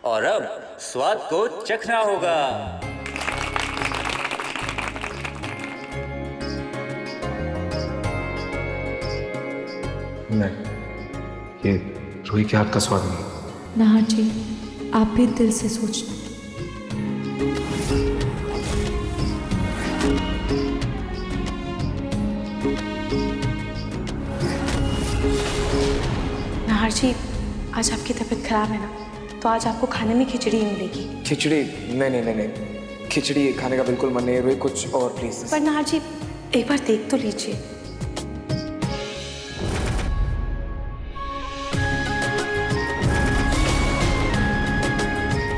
और अब स्वाद को चखना होगा। नहीं, ये रूही के हाथ का स्वाद नहीं। नाहर जी, आप भी दिल से सोचना। नाहर जी, आज आपकी तबीयत खराब है ना, तो आज आपको खाने में खिचड़ी ही मिलेगी। खिचड़ी? नहीं नहीं नहीं नहीं, खिचड़ी खाने का बिल्कुल मन नहीं है रूही, कुछ और प्लीज। पर नाहर जी, एक बार देख तो लीजिए।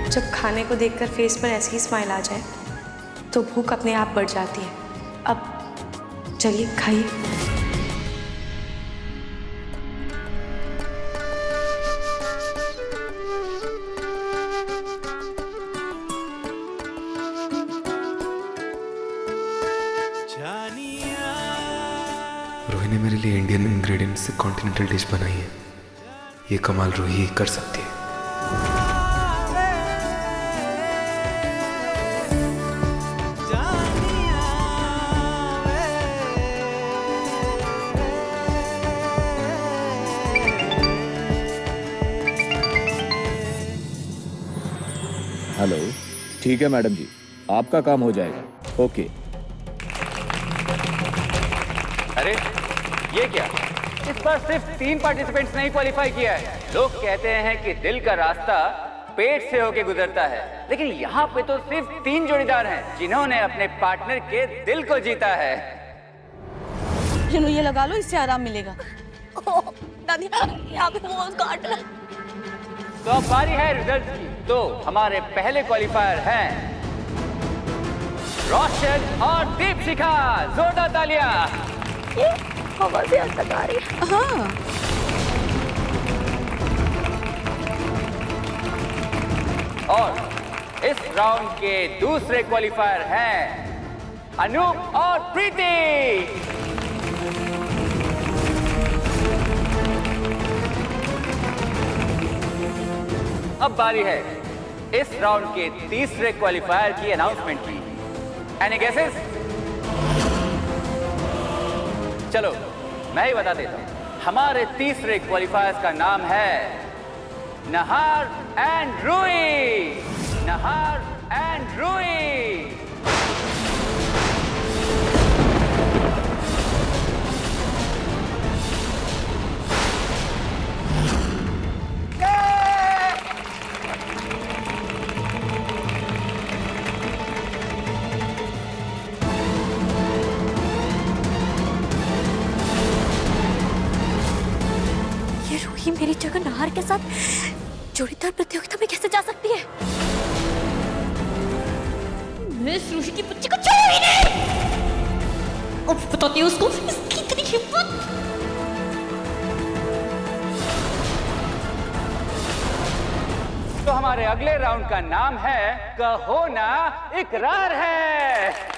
जब खाने को देखकर फेस पर ऐसी ही स्माइल आ जाए तो भूख अपने आप बढ़ जाती है। अब चलिए खाइए। रूही ने मेरे लिए इंडियन इंग्रेडिएंट्स से कॉन्टिनेंटल डिश बनाई है। ये कमाल रूही ही कर सकती है। हेलो, ठीक है मैडम जी, आपका काम हो जाएगा। ओके। अरे ये क्या, इस बार सिर्फ 3 पार्टिसिपेंट्स ने क्वालिफाई किया है। लोग कहते हैं कि दिल का रास्ता पेट से होके गुजरता है, लेकिन यहाँ पे तो सिर्फ 3 जोड़ीदार हैं जिन्होंने अपने पार्टनर के दिल को जीता है। ये लगा लो, इससे आराम मिलेगा। दादी, यहाँ पे वो काट रहा है। तो अब बारी है रिजल्ट की। तो हमारे पहले क्वालिफायर हैं रोशन और दीपशिखा। जोरदार तालियां। ये हवा से हद आ रही है। हाँ। और इस राउंड के दूसरे क्वालिफायर हैं अनूप और प्रीति। अब बारी है इस राउंड के तीसरे क्वालिफायर की अनाउंसमेंट की। Any guesses? चलो मैं ही बता देता हूं। हमारे तीसरे क्वालिफायर्स का नाम है नहार and Ruhi. Nahar and Ruhi. Ruhi मेरी जगह नहार के साथ जोड़ीदार प्रतियोगिता में कैसे जा सकती है? मैं इस रूही की बच्ची को छोड़ूंगी ही नहीं। अब बताती हूँ उसको, इसकी इतनी हिम्मत। तो हमारे अगले राउंड का नाम है कहो ना इकरार है।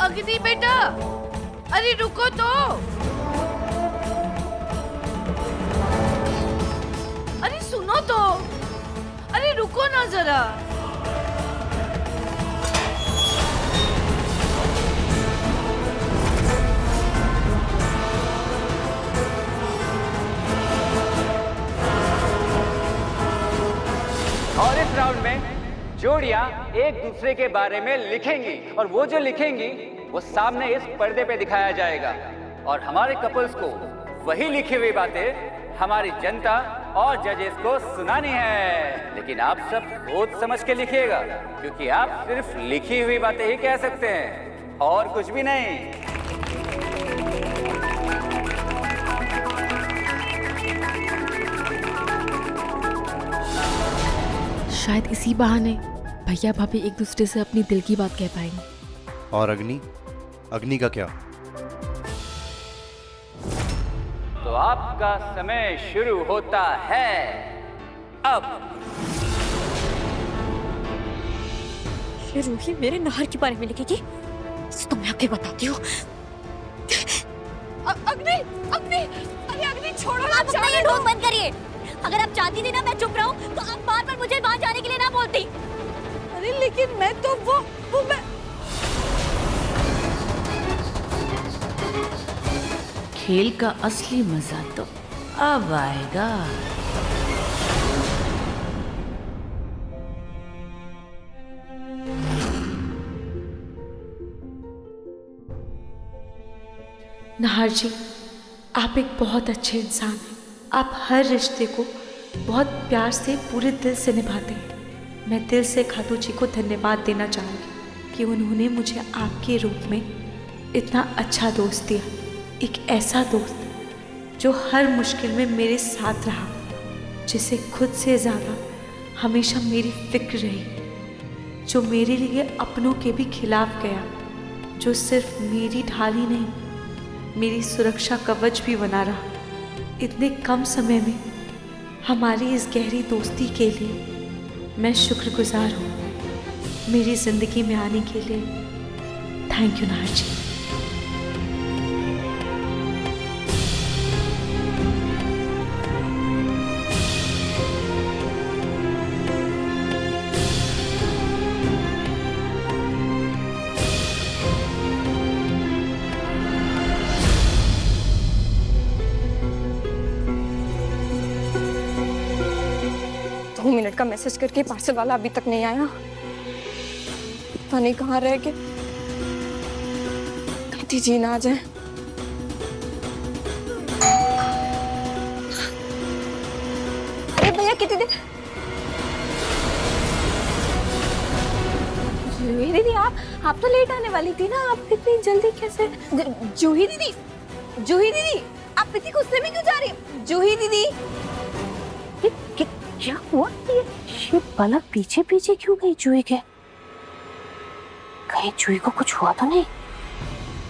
अग्नि बेटा, अरे रुको तो। अरे सुनो तो, अरे रुको ना जरा। और इस राउंड में जोड़ियां एक दूसरे के बारे में लिखेंगी और वो जो लिखेंगी वो सामने इस पर्दे पे दिखाया जाएगा और हमारे कपल्स को वही लिखी हुई बातें हमारी जनता और जजेस को सुनानी है। लेकिन आप सब सोच समझ के लिखिएगा, क्योंकि आप सिर्फ लिखी हुई बातें ही कह सकते हैं और कुछ भी नहीं। शायद इसी बहाने भैया भाभी एक दूसरे से अपनी दिल की बात कह पाएंगे। और अग्नि का क्या? तो आपका समय शुरू होता है अब। ये रूही मेरे नहर के बारे में लिखेगी, इसे तो मैं आगे बताती हूँ। अग्नि, अग्नि, अरे अग्नि छोड़ो ना, आप अपना ये ढोंग बंद करिए। अगर आप चाहती थी ना मैं चुप रहूं, तो आप बार-बार मुझे वहां जाने के लिए ना बोलती। अरे लेकिन मैं तो वो मैं खेल का असली मजा तो अब आएगा। नाहर जी, आप एक बहुत अच्छे इंसान हैं। आप हर रिश्ते को बहुत प्यार से पूरे दिल से निभाते हैं। मैं दिल से खातू जी को धन्यवाद देना चाहूँगी कि उन्होंने मुझे आपके रूप में इतना अच्छा दोस्त दिया। एक ऐसा दोस्त जो हर मुश्किल में मेरे साथ रहा, जिसे खुद से ज़्यादा हमेशा मेरी फिक्र रही, जो मेरे लिए अपनों के भी खिलाफ गया, जो सिर्फ मेरी ढाल ही नहीं, मेरी सुरक्षा कवच भी बना रहा। इतने कम समय में हमारी इस गहरी दोस्ती के लिए मैं शुक्रगुजार हूँ। मेरी ज़िंदगी में आने के लिए thank you Nahar ji. 2 minute का मैसेज करके पार्सल वाला अभी तक नहीं आया। पता नहीं कहाँ रह गए। कहती जी ना आ जाए। अरे भैया कितनी देर। जूही दीदी आप तो लेट आने वाली थी ना, आप इतनी जल्दी कैसे? जूही दीदी, जूही दीदी आप इतनी गुस्से में क्यों जा रही हैं? जूही दीदी क्या हुआ? ये पलक पीछे पीछे क्यों गई जूही के? कहीं जूही को कुछ हुआ तो नहीं?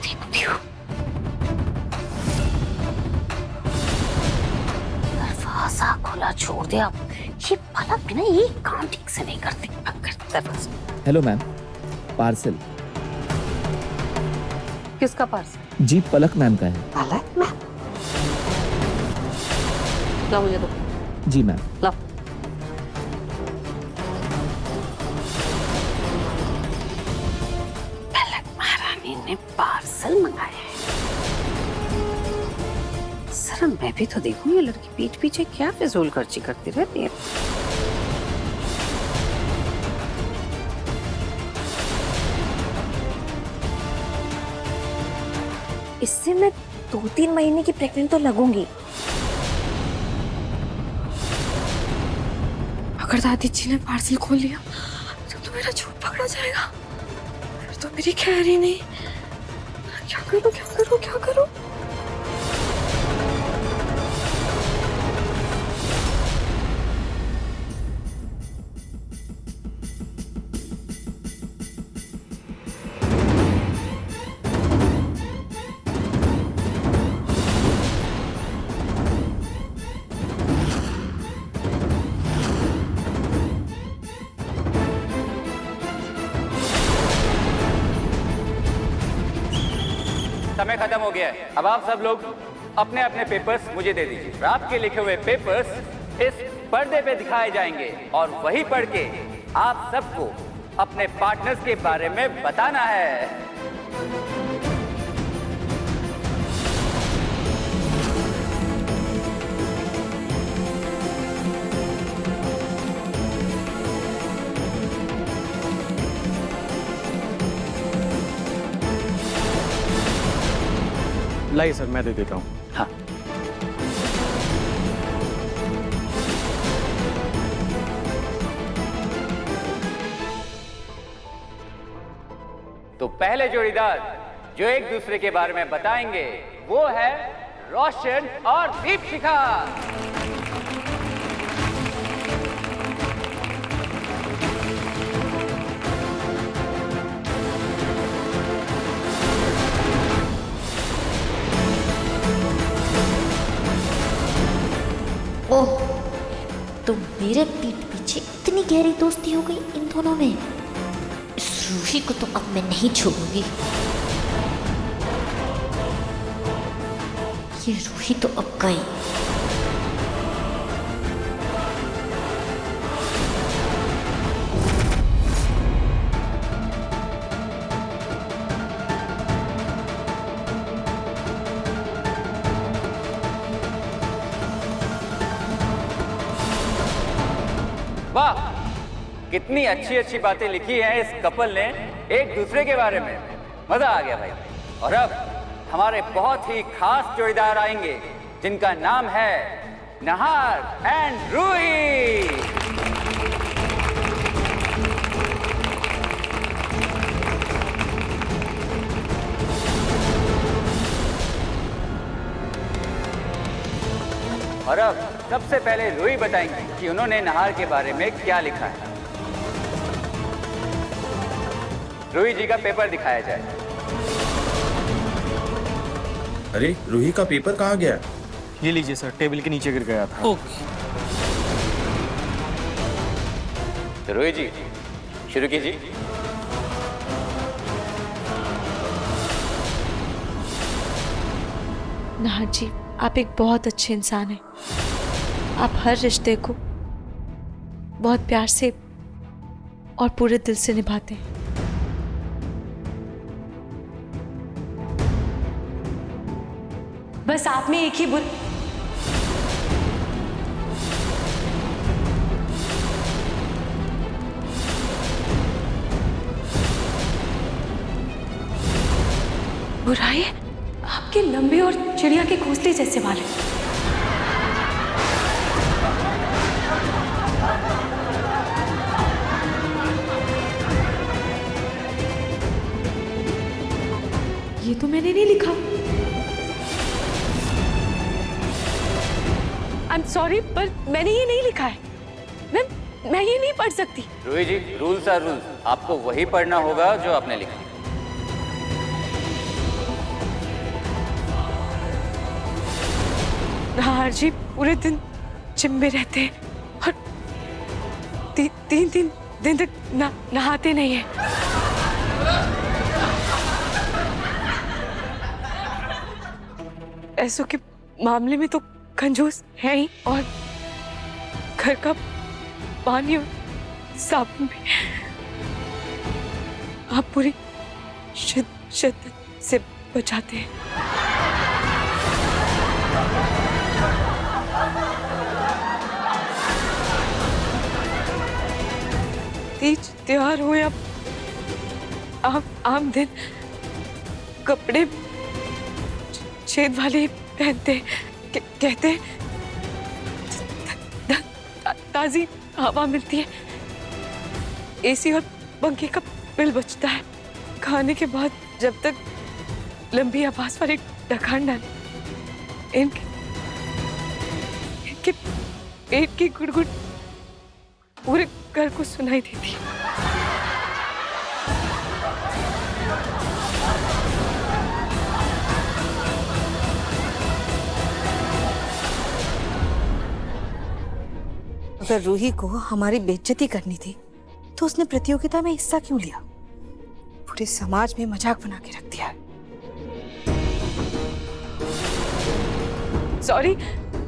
देखती हूँ। दरवाजा खुला छोड़ दे आप। ये पलक भी ना एक काम ठीक से नहीं करती। दरवाजा। Hello ma'am, parcel. किसका पार्सल? जी पलक मैम का है। पलक मैम? लाओ मुझे दो। जी मैम। लाओ। पलक महारानी ने पार्सल मंगाया है। सर मैं भी तो देखूं ये लड़की पीठ पीछे क्या फिजूल खर्ची करती रहती है। इससे मैं 2-3 महीने की प्रेग्नेंट तो लगूंगी। अगर दादी जी ने पार्सल खोल लिया तो मेरा झूठ पकड़ा जाएगा। फिर तो मेरी खैर ही नहीं। क्या करूं, क्या करूं, क्या करूं? समय खत्म हो गया है। अब आप सब लोग अपने अपने पेपर्स मुझे दे दीजिए। आपके लिखे हुए पेपर्स इस पर्दे पे दिखाए जाएंगे और वही पढ़ के आप सबको अपने पार्टनर्स के बारे में बताना है। लाइए सर, मैं दे देता हूँ। हाँ। तो पहले जोड़ीदार जो एक दूसरे के बारे में बताएंगे वो है रोशन और दीपशिखा। ओह, तो मेरे पीठ पीछे इतनी गहरी दोस्ती हो गई इन दोनों में। इस रूही को तो अब मैं नहीं छोड़ूंगी। ये रूही तो अब गई। वाह, कितनी अच्छी अच्छी बातें लिखी हैं इस कपल ने एक दूसरे के बारे में। मजा आ गया भाई। और अब हमारे बहुत ही खास जोड़ीदार आएंगे जिनका नाम है नहार एंड रूही। और अब सबसे पहले रूही बताएंगे कि उन्होंने नहार के बारे में क्या लिखा है। रूही जी का पेपर दिखाया जाए। अरे रूही का पेपर कहाँ गया? ये लीजिए सर, टेबल के नीचे गिर गया था। तो रूही जी शुरू कीजिए। नाहर जी, आप एक बहुत अच्छे इंसान हैं। आप हर रिश्ते को बहुत प्यार से और पूरे दिल से निभाते हैं। बस आप में एक ही बुराई है। आपके लंबे और चिड़िया के घोंसले जैसे वाले। ये तो मैंने नहीं लिखा। आई एम सॉरी, पर मैंने ये नहीं लिखा है। मैं ये नहीं पढ़ सकती। रूही जी, रूल्स आर रूल्स। आपको वही पढ़ना होगा जो आपने लिखा। नाहर जी पूरे दिन जिम में रहते हैं और तीन दिन तक नहाते नहीं है। ऐसों के मामले में तो कंजूस है ही, और घर का पानी और साबुन भी आप पूरी शिद्दत से बचाते हैं। तीज त्योहार हो या आम दिन, कपड़े छेद वाले पहनते, कहते ताजी हवा मिलती है, एसी और पंखे का बिल बचता है। खाने के बाद जब तक लंबी आवाज पर एक ढक्कन डाले, इनके पेट की गुड़गुड़ पूरे घर को सुनाई देती है। अगर रूही को हमारी बेइज्जती करनी थी तो उसने प्रतियोगिता में हिस्सा क्यों लिया? पूरे समाज में मजाक बना के रख दिया है। सॉरी,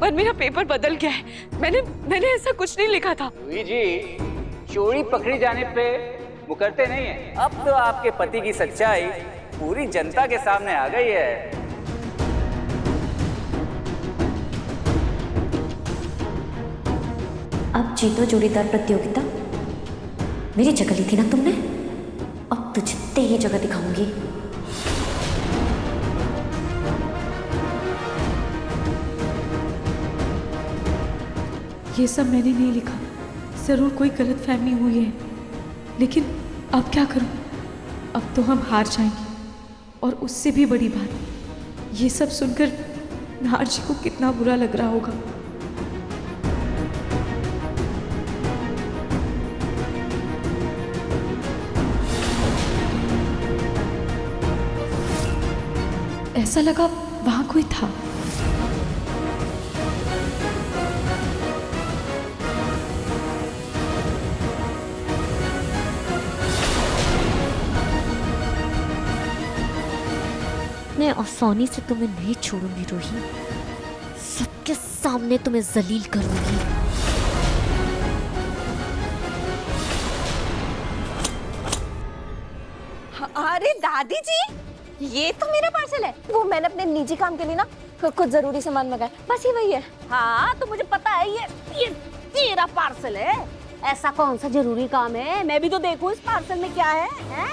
पर मेरा पेपर बदल गया है। मैंने ऐसा कुछ नहीं लिखा था। रूही जी, चोरी पकड़ी जाने पे मुकरते नहीं है। अब तो आपके पति की सच्चाई पूरी जनता के सामने आ गई है। अब जीतो जोड़ीदार प्रतियोगिता। मेरी जगह ली थी ना तुमने, अब तुझे तेरी जगह दिखाऊंगी। ये सब मैंने नहीं लिखा। जरूर कोई गलतफहमी हुई है, लेकिन अब क्या करूं? अब तो हम हार जाएंगे। और उससे भी बड़ी बात, ये सब सुनकर नाहर जी को कितना बुरा लग रहा होगा। ऐसा लगा वहां कोई था। मैं आसानी से तुम्हें नहीं छोड़ूंगी रूही। सबके सामने तुम्हें जलील करूंगी। अरे दादी जी, ये तो मेरा पार्सल है। वो मैंने अपने निजी काम के लिए ना कुछ जरूरी सामान मंगाया, बस ये वही है। हाँ तो मुझे पता है ये तेरा पार्सल है। ऐसा कौन सा जरूरी काम है? मैं भी तो देखूं इस पार्सल में क्या है, हैं?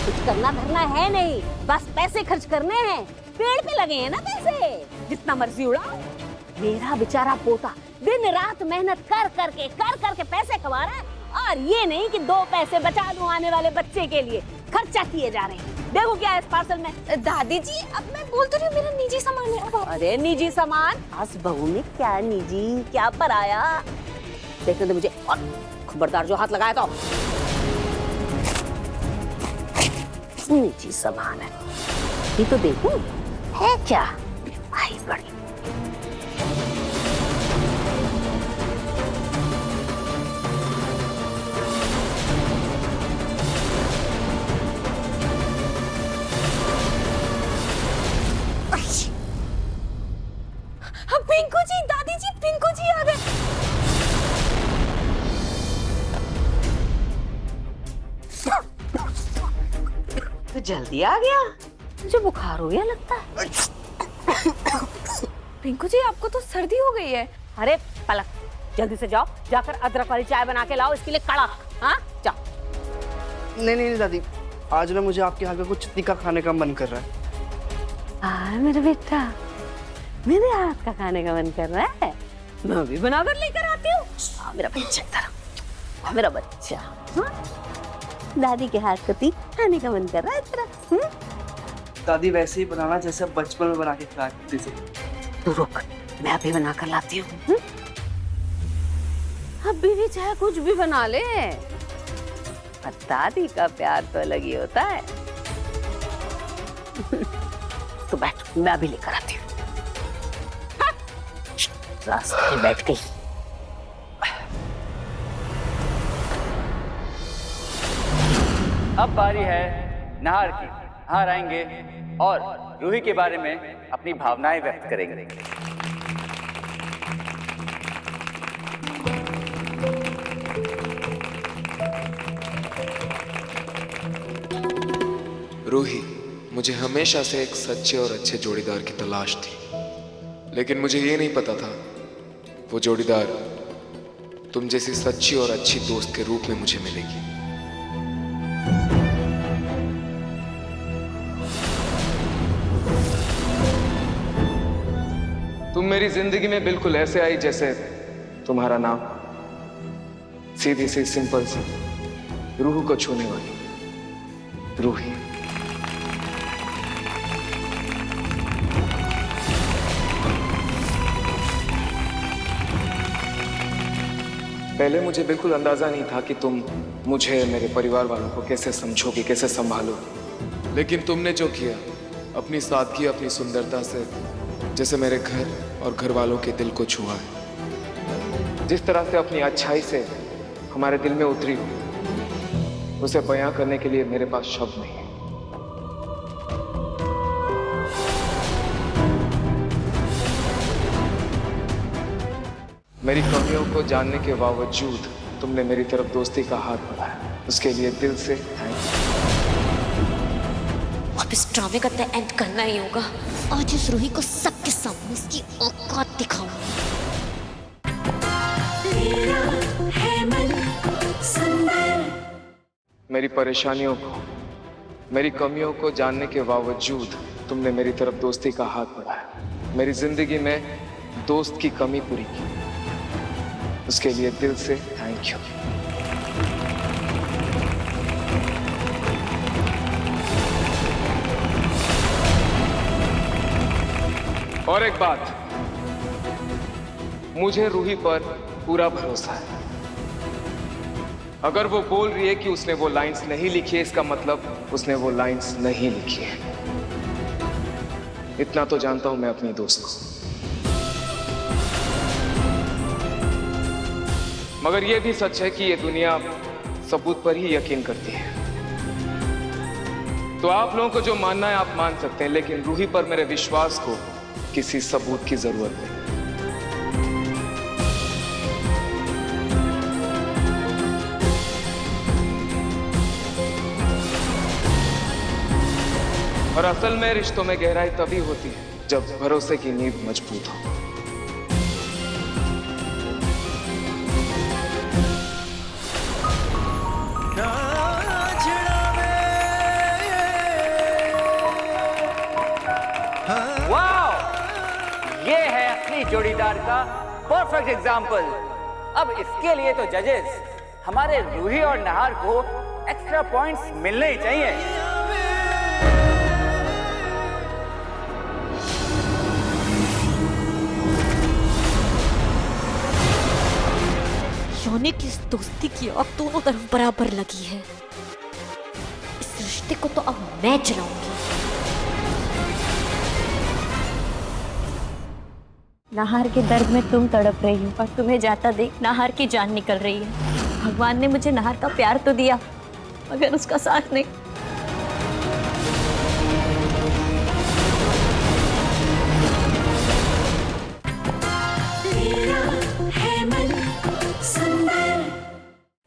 कुछ करना धरना है नहीं, बस पैसे खर्च करने हैं। पेड़ पे लगे हैं ना पैसे, जितना मर्जी उड़ाओ। मेरा बेचारा पोता दिन रात मेहनत कर करके पैसे कमा रहा है, और ये नहीं कि 2 पैसे बचा दूं आने वाले बच्चे के लिए। खर्चा किए जा रहे हैं। देखो क्या है इस पार्सल में। दादी जी, अब मैं बोल तो रही हूँ, मेरा निजी सामान है। अब अरे निजी सामान? आज बहू में क्या निजी क्या पराया? देखने दो मुझे, और खबरदार जो हाथ लगाया तो। निजी सामान है, ये तो देखूं है क्या। आई बड़ी पिंकू जी, दादी जी, पिंकू जी आ गए। तो जल्दी आ गया, मुझे बुखार हो गया लगता है। पिंकू जी, आपको तो सर्दी हो गई है। अरे पलक, जल्दी से जाओ, जाकर अदरक वाली चाय बना के लाओ इसके लिए कड़क। हाँ जाओ। नहीं दादी, आज ना मुझे आपके हाथ का कुछ तीखा खाने का मन कर रहा है। हाँ मेरा बेटा, मेरे हाथ का खाने का मन कर रहा है, मैं भी बनाकर लेकर आती हूँ। हाँ मेरा बच्चा, इधर मेरा बच्चा। हाँ? दादी के हाथ का तीखा खाने का मन कर रहा है तेरा। दादी वैसे ही बनाना जैसे बचपन में बना के खिलाया करती थी। तू रुक, मैं अभी बना कर लाती हूँ। अभी भी चाहे कुछ भी बना ले, पर दादी का प्यार तो अलग ही होता है। तो बैठ, मैं अभी लेकर आती हूँ। रास्ते में बैठ गई। अब बारी है नाहर की। नाहर आएंगे और रूही के बारे में अपनी भावनाएं व्यक्त करेंगे। रूही, मुझे हमेशा से एक सच्चे और अच्छे जोड़ीदार की तलाश थी, लेकिन मुझे ये नहीं पता था वो जोड़ीदार तुम जैसी सच्ची और अच्छी दोस्त के रूप में मुझे मिलेगी। तुम मेरी जिंदगी में बिल्कुल ऐसे आई जैसे तुम्हारा नाम, सीधी सी सिंपल सी, रूह को छूने वाली रूही। पहले मुझे बिल्कुल अंदाजा नहीं था कि तुम मुझे, मेरे परिवार वालों को कैसे समझोगी, कैसे संभालोगी, लेकिन तुमने जो किया अपनी सादगी, अपनी सुंदरता से जैसे मेरे घर और घर वालों के दिल को छुआ है। जिस तरह से अपनी अच्छाई से हमारे दिल में उतरी हो, उसे बयां करने के लिए मेरे पास शब्द नहीं है। मेरी कमियों को जानने के बावजूद तुमने मेरी तरफ दोस्ती का हाथ बढ़ाया, उसके लिए दिल से थैंक यू। अब इस ड्रामे का तो एंड करना ही होगा। आज इस रूही को सबके सामने इसकी औकात दिखाऊंगी। मेरी परेशानियों को, मेरी कमियों को जानने के बावजूद तुमने मेरी तरफ दोस्ती का हाथ बढ़ाया, मेरी जिंदगी में दोस्त की कमी पूरी की, उसके लिए दिल से थैंक यू। और एक बात, मुझे रूही पर पूरा भरोसा है। अगर वो बोल रही है कि उसने वो लाइंस नहीं लिखी है, इसका मतलब उसने वो लाइंस नहीं लिखी है। इतना तो जानता हूं मैं अपनी दोस्त को। मगर यह भी सच है कि ये दुनिया सबूत पर ही यकीन करती है। तो आप लोगों को जो मानना है आप मान सकते हैं, लेकिन रूही पर मेरे विश्वास को किसी सबूत की जरूरत है। और असल में रिश्तों में गहराई तभी होती है जब भरोसे की नींव मजबूत हो। ये है असली जोड़ीदार का परफेक्ट एग्जाम्पल। अब इसके लिए तो जजेस हमारे रूही और नहार को एक्स्ट्रा पॉइंट्स मिलने ही चाहिए। योनि की इस दोस्ती की आग दोनों तरफ बराबर लगी है। इस रिश्ते को तो अब मैं चलाऊंगी। नाहार के दर्द में तुम तड़प रही हो और तुम्हें जाता देख नाहार की जान निकल रही है। भगवान ने मुझे नाहार का प्यार तो दिया मगर उसका साथ नहीं।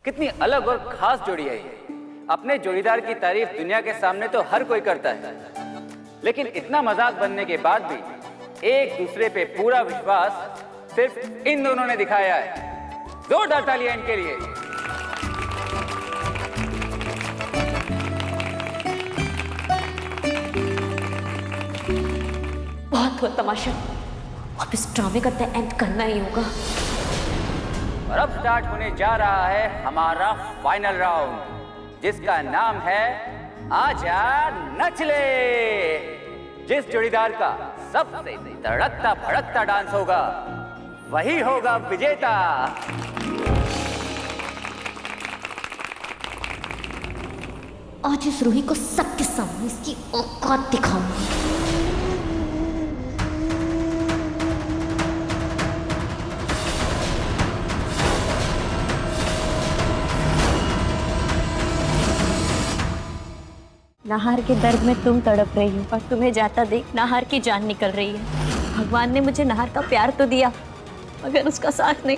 कितनी अलग और खास जोड़ी है ये। अपने जोड़ीदार की तारीफ दुनिया के सामने तो हर कोई करता है, लेकिन इतना मजाक बनने के बाद भी एक दूसरे पे पूरा विश्वास सिर्फ इन दोनों ने दिखाया है। जोरदार तालियां इनके लिए। बहुत हुआ तमाशा, अब इस ड्रामे का तो एंड करना ही होगा। और अब स्टार्ट होने जा रहा है हमारा फाइनल राउंड, जिसका नाम है आजा नच ले। जिस जोड़ीदार का सबसे तड़कता भड़कता डांस होगा वही होगा विजेता। आज इस रूही को सबके सामने इसकी औकात दिखाऊंगी। नाहार के दर्द में तुम तड़प रही हो और तुम्हें जाता देख नाहार की जान निकल रही है। भगवान ने मुझे नाहार का प्यार तो दिया मगर उसका साथ नहीं।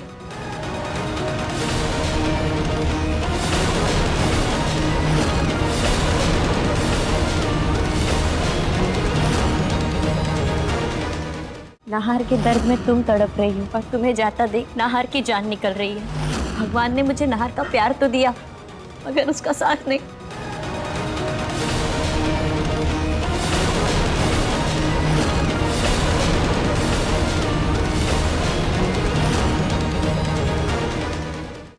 नाहार के दर्द में तुम तड़प रही हो और तुम्हें जाता देख नाहार की जान निकल रही है। भगवान ने मुझे नाहार का प्यार तो दिया मगर उसका साथ नहीं।